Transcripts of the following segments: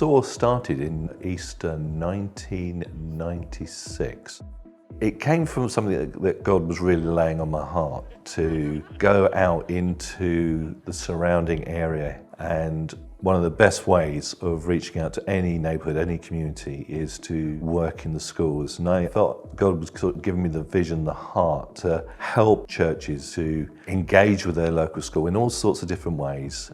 SOAR started in Easter 1996. It came from something that God was really laying on my heart to go out into the surrounding area, and one of the best ways of reaching out to any neighbourhood, any community, is to work in the schools. And I felt God was sort of giving me the vision, the heart to help churches to engage with their local school in all sorts of different ways.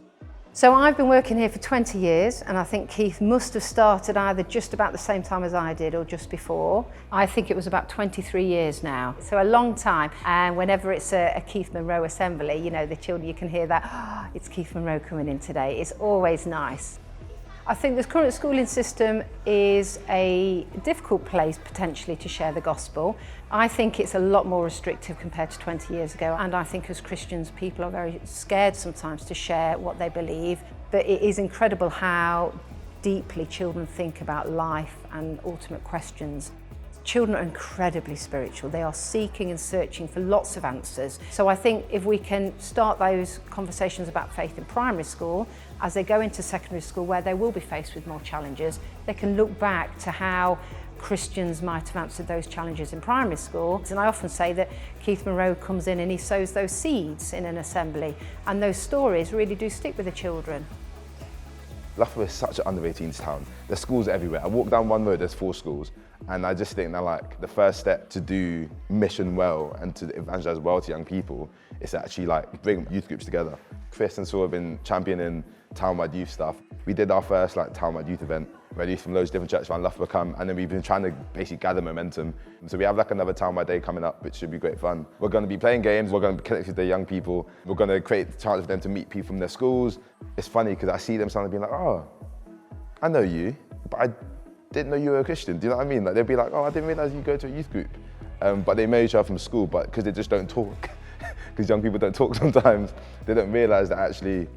So I've been working here for 20 years, and I think Keith must have started either just about the same time as I did or just before. I think it was about 23 years now, so a long time. And whenever it's a Keith Monroe assembly, you know, the children, you can hear that, oh, it's Keith Monroe coming in today. It's always nice. I think the current schooling system is a difficult place potentially to share the gospel. I think it's a lot more restrictive compared to 20 years ago, and I think as Christians people are very scared sometimes to share what they believe. But it is incredible how deeply children think about life and ultimate questions. Children are incredibly spiritual. They are seeking and searching for lots of answers. So I think if we can start those conversations about faith in primary school, as they go into secondary school where they will be faced with more challenges, they can look back to how Christians might have answered those challenges in primary school. And I often say that Keith Monroe comes in and he sows those seeds in an assembly, and those stories really do stick with the children. Loughborough is such an under-18s town. There's schools everywhere. I walk down one road, there's 4 schools. And I just think that like the first step to do mission well and to evangelize well to young people is to actually like bring youth groups together. Chris and SOAR have been championing town-wide youth stuff. We did our first like town-wide youth event where youth from loads of different churches around Loughborough come, and then we've been trying to basically gather momentum. So we have like another town-wide day coming up, which should be great fun. We're going to be playing games, we're going to be connecting with the young people, we're going to create the chance for them to meet people from their schools. It's funny because I see them sometimes being like, oh, I know you, but I didn't know you were a Christian. Do you know what I mean? Like they'll be like, oh, I didn't realize you go to a youth group. But they know each other from school, but because they just don't talk, because young people don't talk sometimes, they don't realize that actually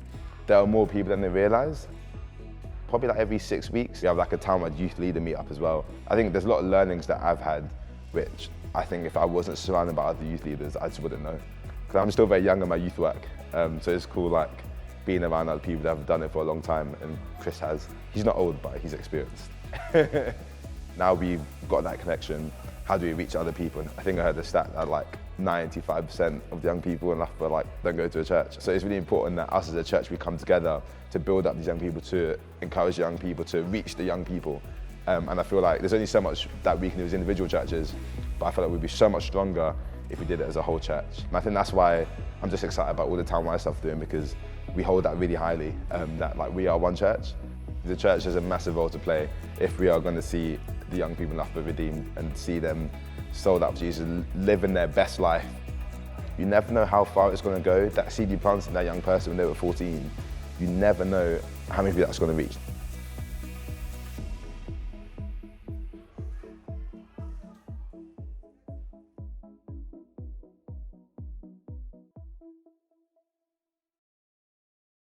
there are more people than they realize. Probably like every 6 weeks, we have like a town-wide youth leader meet up as well. I think there's a lot of learnings that I've had, which I think if I wasn't surrounded by other youth leaders, I just wouldn't know. Because I'm still very young in my youth work, so it's cool like being around other people that have done it for a long time, and Chris has. He's not old, but he's experienced. Now we've got that connection, how do we reach other people? I think I heard the stat that like 95% of the young people in Loughborough like don't go to a church. So it's really important that us as a church, we come together to build up these young people, to encourage young people, to reach the young people. And I feel like there's only so much that we can do as individual churches, but I feel like we'd be so much stronger if we did it as a whole church. And I think that's why I'm just excited about all the town-wide stuff we're doing, because we hold that really highly, that like we are one church. The church has a massive role to play if we are going to see the young people in Loughborough redeemed and see them sold out to Jesus, living their best life. You never know how far it's going to go. That seed you planted in that young person when they were 14, you never know how many people that's going to reach.